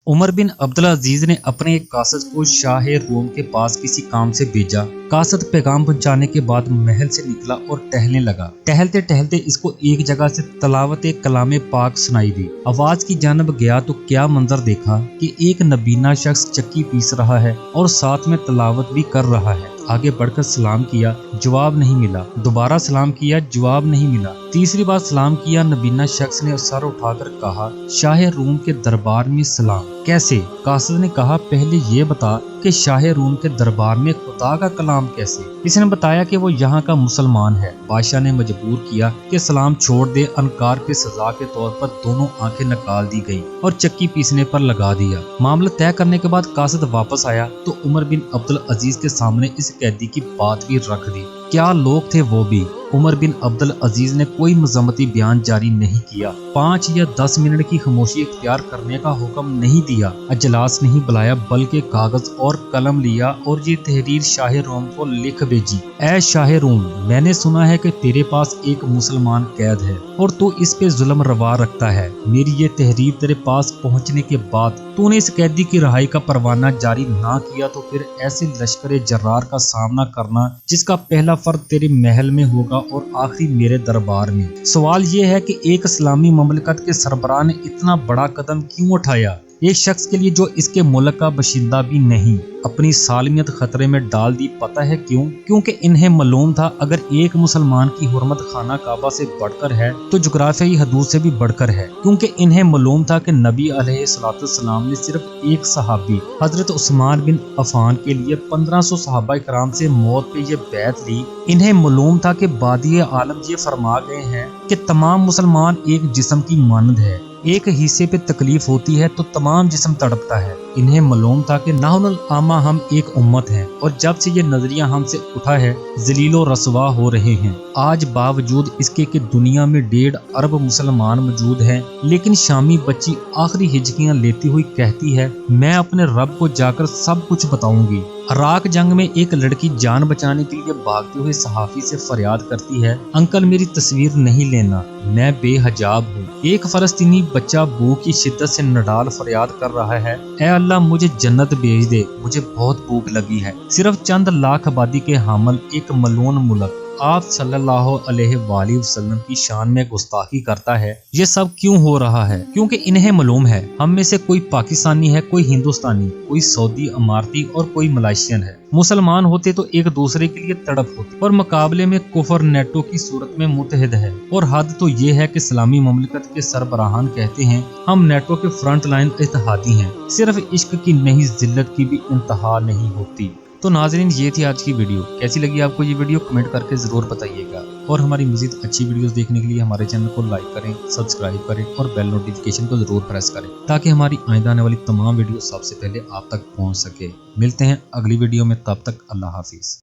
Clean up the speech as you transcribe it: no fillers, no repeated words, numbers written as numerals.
उमर बिन अब्दुल अजीज ने अपने एक कासद को शाह रोम के पास किसी काम से भेजा। कासद पैगाम पहुंचाने के बाद महल से निकला और टहलने लगा। टहलते टहलते इसको एक जगह से तलावत कलाम पाक सुनाई दी। आवाज की जानब गया तो क्या मंजर देखा कि एक नबीना शख्स चक्की पीस रहा है और साथ में तलावत भी कर रहा है। आगे बढ़कर सलाम किया, जवाब नहीं मिला। दोबारा सलाम किया, जवाब नहीं मिला। तीसरी बार सलाम किया, नबीना शख्स ने सर उठाकर कहा, शाह रूम के दरबार में सलाम। कैसे? कासद ने कहा, पहले ये बता कि शाह रूम के दरबार में खुदा का कलाम कैसे? इसने बताया कि वो यहाँ का मुसलमान है। बादशाह ने मजबूर किया कि सलाम छोड़ दे। अनकार के सजा के तौर पर दोनों आंखें निकाल दी गई और चक्की पीसने पर लगा दिया। मामला तय करने के बाद कासद वापस आया तो उमर बिन अब्दुल अजीज के सामने इस कैदी की बात भी रख दी। क्या लोग थे वो भी। उमर बिन अब्दुल अजीज ने कोई मजम्मती बयान जारी नहीं किया। 5 या 10 मिनट की खामोशी इख्तियार करने का हुक्म नहीं दिया। अजलास नहीं बुलाया, बल्कि कागज और कलम लिया और ये तहरीर शाह रोम को लिख भेजी। ऐ शाह रोम, मैंने सुना है कि तेरे पास एक मुसलमान कैद है और तू इस पे जुल्म रवा रखता है। मेरी ये तहरीर तेरे पास पहुंचने के बाद तूने इस कैदी की रहाई का परवाना जारी ना किया तो फिर ऐसे लश्कर जर्रार का सामना करना जिसका पहला फर्द तेरे महल में होगा और आखिरी मेरे दरबार में। सवाल ये है कि एक इस्लामी ममलकत के सरबराह ने इतना बड़ा कदम क्यों उठाया, एक शख्स के लिए जो इसके मुल्क का बशिंदा भी नहीं। अपनी सालमियत खतरे में डाल दी। पता है क्यों? क्योंकि इन्हें मालूम था अगर एक मुसलमान की हुर्मत खाना काबा से बढ़कर है तो जुग्राफियाई हदूद से भी बढ़कर है। क्योंकि इन्हें मालूम था कि नबी अलैहिस्सलाम ने सिर्फ एक सहाबी हजरत उस्मान बिन अफान के लिए 1500 सहाबा इकराम से मौत पे ये बैत ली। इन्हें मालूम था कि बादिए आलम ये फरमा गए हैं कि तमाम मुसलमान एक जिस्म की मानद है। एक हिस्से पे तकलीफ होती है तो तमाम जिस्म तड़पता है। इन्हें मालूम था कि नाहुल आमा हम एक उम्मत हैं और जब से ये नजरिया हमसे उठा है जलीलो रसवा हो रहे हैं। आज बावजूद इसके कि दुनिया में 1.5 अरब मुसलमान मौजूद हैं, लेकिन शामी बच्ची आखिरी हिजकियां लेती हुई कहती है, मैं अपने रब को जाकर सब कुछ बताऊंगी। इराक जंग में एक लड़की जान बचाने के लिए भागते हुए सहाफी से फरियाद करती है, अंकल मेरी तस्वीर नहीं लेना, मैं बेहजाब हूँ। एक फलस्तीनी बच्चा भूख की शिद्दत से नडाल फरियाद कर रहा है, ऐ अल्लाह मुझे जन्नत भेज दे, मुझे बहुत भूख लगी है। सिर्फ चंद लाख आबादी के हामिल एक मलून मुल्क आप सल्लल्लाहु अलैहि वसल्लम की शान में गुस्ताखी करता है। ये सब क्यों हो रहा है? क्योंकि इन्हें मालूम है हम में से कोई पाकिस्तानी है, कोई हिंदुस्तानी, कोई सऊदी अमारती और कोई मलेशियन है। मुसलमान होते तो एक दूसरे के लिए तड़प होते और मुकाबले में कुफर नेटो की सूरत में मुतहद है। और हद तो ये है कि इस्लामी ममलकत के सरबराहान कहते हैं हम नेटो के फ्रंट लाइन इत्तेहादी हैं। सिर्फ इश्क की नहीं जिल्लत की भी इंतहा नहीं होती। तो नाज़रीन, ये थी आज की वीडियो। कैसी लगी आपको ये वीडियो कमेंट करके ज़रूर बताइएगा और हमारी मज़ीद अच्छी वीडियोस देखने के लिए हमारे चैनल को लाइक करें, सब्सक्राइब करें और बेल नोटिफिकेशन को ज़रूर प्रेस करें ताकि हमारी आइंदा आने वाली तमाम वीडियो सबसे पहले आप तक पहुंच सके। मिलते हैं अगली वीडियो में, तब तक अल्लाह हाफिज़।